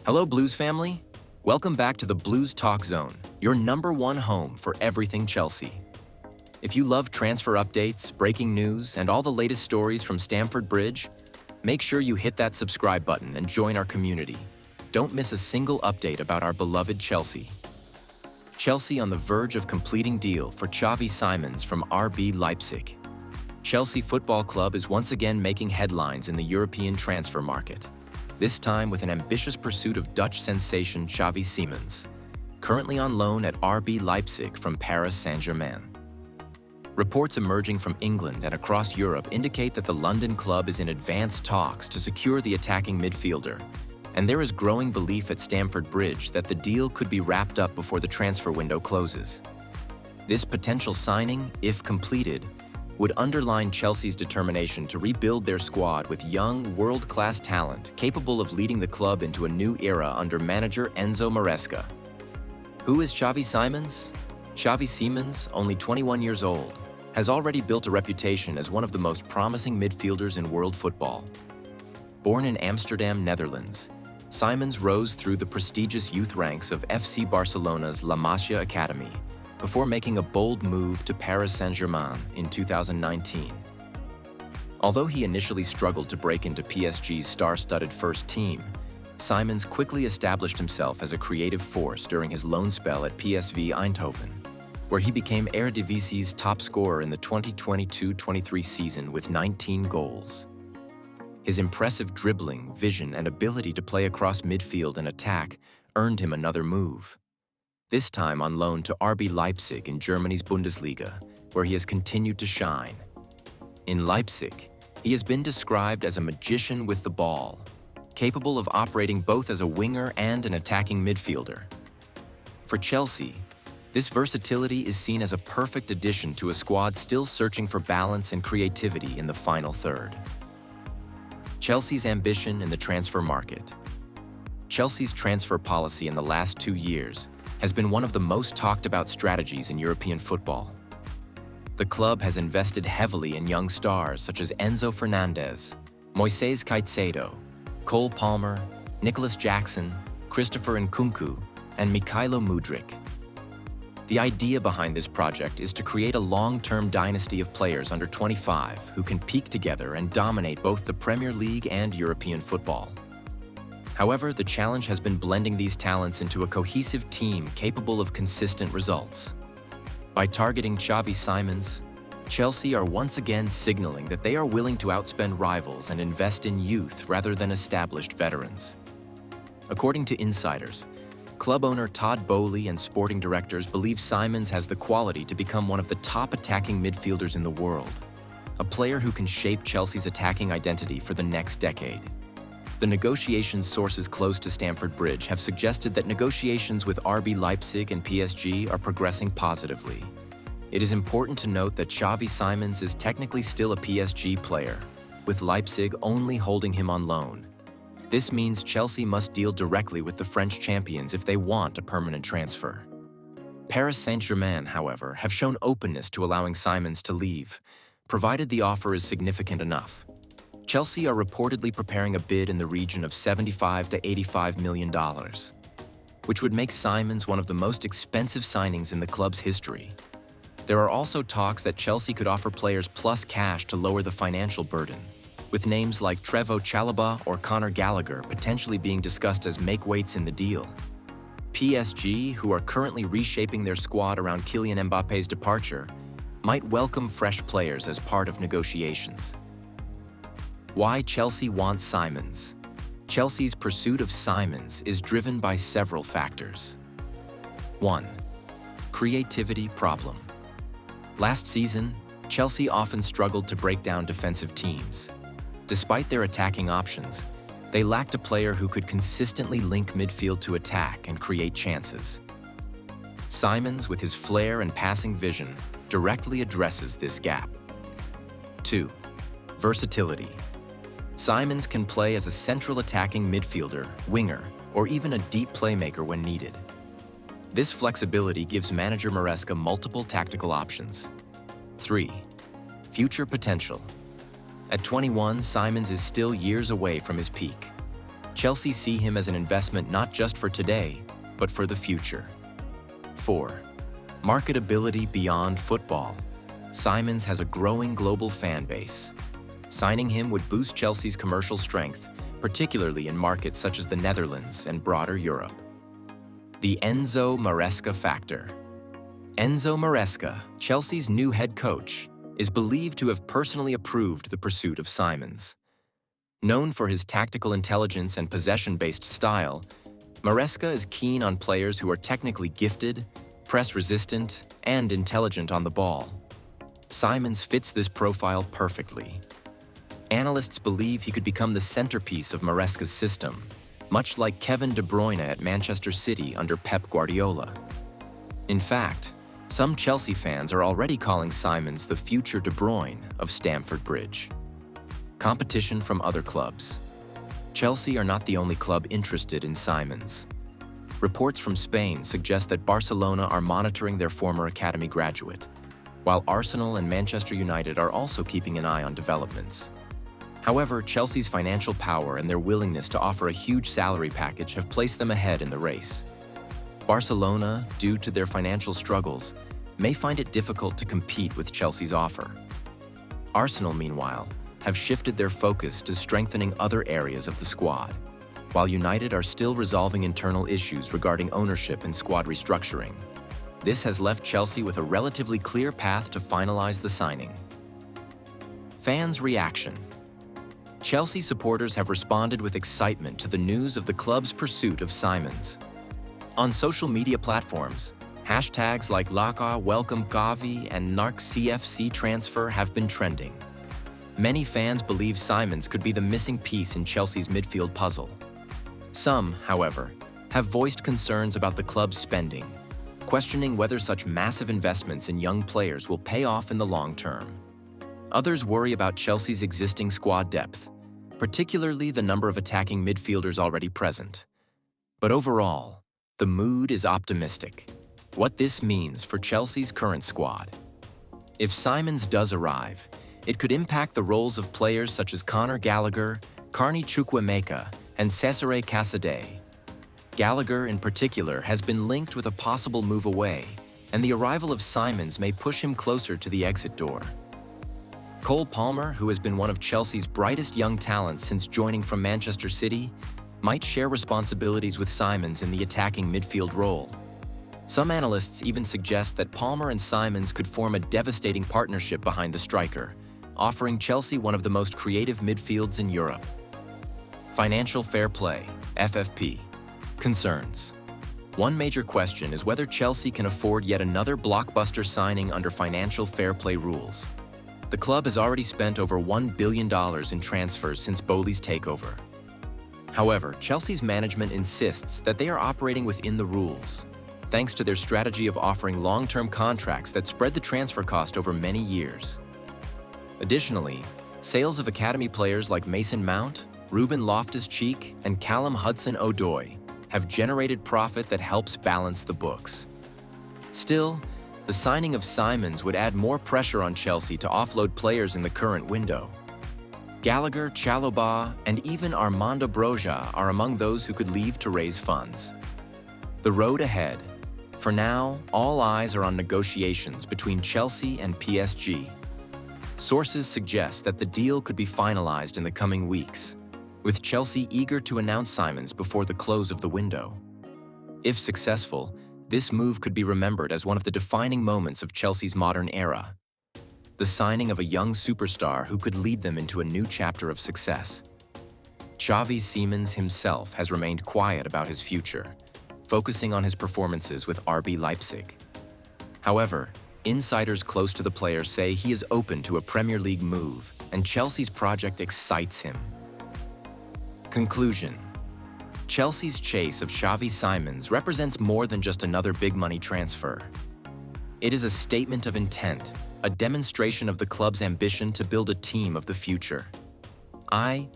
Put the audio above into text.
Hello, Blues family. Welcome back to the Blues Talk Zone, your #1 home for everything Chelsea. If you love transfer updates, breaking news, and all the latest stories from Stamford Bridge, make sure you hit that subscribe button and join our community. Don't miss a single update about our beloved Chelsea. Chelsea on the verge of completing deal for Xavi Simons from RB Leipzig. Chelsea Football Club is once again making headlines in the European transfer market, this time with an ambitious pursuit of Dutch sensation Xavi Simons, currently on loan at RB Leipzig from Paris Saint-Germain. Reports emerging from England and across Europe indicate that the London club is in advanced talks to secure the attacking midfielder, and there is growing belief at Stamford Bridge that the deal could be wrapped up before the transfer window closes. This potential signing, if completed, would underline Chelsea's determination to rebuild their squad with young, world-class talent capable of leading the club into a new era under manager Enzo Maresca. Who is Xavi Simons? Xavi Simons, only 21 years old, has already built a reputation as one of the most promising midfielders in world football. Born in Amsterdam, Netherlands, Simons rose through the prestigious youth ranks of FC Barcelona's La Masia Academy before making a bold move to Paris Saint-Germain in 2019. Although he initially struggled to break into PSG's star-studded first team, Simons quickly established himself as a creative force during his loan spell at PSV Eindhoven, where he became Eredivisie's top scorer in the 2022-23 season with 19 goals. His impressive dribbling, vision, and ability to play across midfield and attack earned him another move, this time on loan to RB Leipzig in Germany's Bundesliga, where he has continued to shine. In Leipzig, he has been described as a magician with the ball, capable of operating both as a winger and an attacking midfielder. For Chelsea, this versatility is seen as a perfect addition to a squad still searching for balance and creativity in the final third. Chelsea's ambition in the transfer market. Chelsea's transfer policy in the last 2 years has been one of the most talked about strategies in European football. The club has invested heavily in young stars such as Enzo Fernandez, Moises Caicedo, Cole Palmer, Nicholas Jackson, Christopher Nkunku, and Mykhailo Mudryk. The idea behind this project is to create a long-term dynasty of players under 25 who can peak together and dominate both the Premier League and European football. However, the challenge has been blending these talents into a cohesive team capable of consistent results. By targeting Xavi Simons, Chelsea are once again signaling that they are willing to outspend rivals and invest in youth rather than established veterans. According to insiders, club owner Todd Boehly and sporting directors believe Simons has the quality to become one of the top attacking midfielders in the world, a player who can shape Chelsea's attacking identity for the next decade. The negotiation sources close to Stamford Bridge have suggested that negotiations with RB Leipzig and PSG are progressing positively. It is important to note that Xavi Simons is technically still a PSG player, with Leipzig only holding him on loan. This means Chelsea must deal directly with the French champions if they want a permanent transfer. Paris Saint-Germain, however, have shown openness to allowing Simons to leave, provided the offer is significant enough. Chelsea are reportedly preparing a bid in the region of $75 to $85 million, which would make Simons one of the most expensive signings in the club's history. There are also talks that Chelsea could offer players plus cash to lower the financial burden, with names like Trevoh Chalobah or Conor Gallagher potentially being discussed as make-weights in the deal. PSG, who are currently reshaping their squad around Kylian Mbappe's departure, might welcome fresh players as part of negotiations. Why Chelsea wants Simons. Chelsea's pursuit of Simons is driven by several factors. 1. Creativity problem. Last season, Chelsea often struggled to break down defensive teams. Despite their attacking options, they lacked a player who could consistently link midfield to attack and create chances. Simons, with his flair and passing vision, directly addresses this gap. 2. Versatility. Simons can play as a central attacking midfielder, winger, or even a deep playmaker when needed. This flexibility gives manager Maresca multiple tactical options. 3. Future potential. At 21, Simons is still years away from his peak. Chelsea see him as an investment not just for today, but for the future. 4. Marketability beyond football. Simons has a growing global fan base. Signing him would boost Chelsea's commercial strength, particularly in markets such as the Netherlands and broader Europe. The Enzo Maresca factor. Enzo Maresca, Chelsea's new head coach, is believed to have personally approved the pursuit of Simons. Known for his tactical intelligence and possession-based style, Maresca is keen on players who are technically gifted, press-resistant, and intelligent on the ball. Simons fits this profile perfectly. Analysts believe he could become the centerpiece of Maresca's system, much like Kevin De Bruyne at Manchester City under Pep Guardiola. In fact, some Chelsea fans are already calling Simons the future De Bruyne of Stamford Bridge. Competition from other clubs. Chelsea are not the only club interested in Simons. Reports from Spain suggest that Barcelona are monitoring their former academy graduate, while Arsenal and Manchester United are also keeping an eye on developments. However, Chelsea's financial power and their willingness to offer a huge salary package have placed them ahead in the race. Barcelona, due to their financial struggles, may find it difficult to compete with Chelsea's offer. Arsenal, meanwhile, have shifted their focus to strengthening other areas of the squad, while United are still resolving internal issues regarding ownership and squad restructuring. This has left Chelsea with a relatively clear path to finalize the signing. Fans' reaction. Chelsea supporters have responded with excitement to the news of the club's pursuit of Simons. On social media platforms, hashtags like Laka Welcome Xavi and Narc CFC Transfer have been trending. Many fans believe Simons could be the missing piece in Chelsea's midfield puzzle. Some, however, have voiced concerns about the club's spending, questioning whether such massive investments in young players will pay off in the long term. Others worry about Chelsea's existing squad depth, particularly the number of attacking midfielders already present. But overall, the mood is optimistic. What this means for Chelsea's current squad. If Simons does arrive, it could impact the roles of players such as Conor Gallagher, Carney Chukwuemeka, and Cesare Casadei. Gallagher, in particular, has been linked with a possible move away, and the arrival of Simons may push him closer to the exit door. Cole Palmer, who has been one of Chelsea's brightest young talents since joining from Manchester City, might share responsibilities with Simons in the attacking midfield role. Some analysts even suggest that Palmer and Simons could form a devastating partnership behind the striker, offering Chelsea one of the most creative midfields in Europe. Financial fair play, FFP. Concerns. One major question is whether Chelsea can afford yet another blockbuster signing under financial fair play rules. The club has already spent over $1 billion in transfers since Bowley's takeover. However, Chelsea's management insists that they are operating within the rules, thanks to their strategy of offering long-term contracts that spread the transfer cost over many years. Additionally, sales of academy players like Mason Mount, Ruben Loftus-Cheek, and Callum Hudson-Odoi have generated profit that helps balance the books. Still, the signing of Simons would add more pressure on Chelsea to offload players in the current window. Gallagher, Chalobah, and even Armando Broja are among those who could leave to raise funds. The road ahead. For now, all eyes are on negotiations between Chelsea and PSG. Sources suggest that the deal could be finalized in the coming weeks, with Chelsea eager to announce Simons before the close of the window. If successful, this move could be remembered as one of the defining moments of Chelsea's modern era. The signing of a young superstar who could lead them into a new chapter of success. Xavi Simons himself has remained quiet about his future, focusing on his performances with RB Leipzig. However, insiders close to the player say he is open to a Premier League move, and Chelsea's project excites him. Conclusion. Chelsea's chase of Xavi Simons represents more than just another big-money transfer. It is a statement of intent, a demonstration of the club's ambition to build a team of the future. I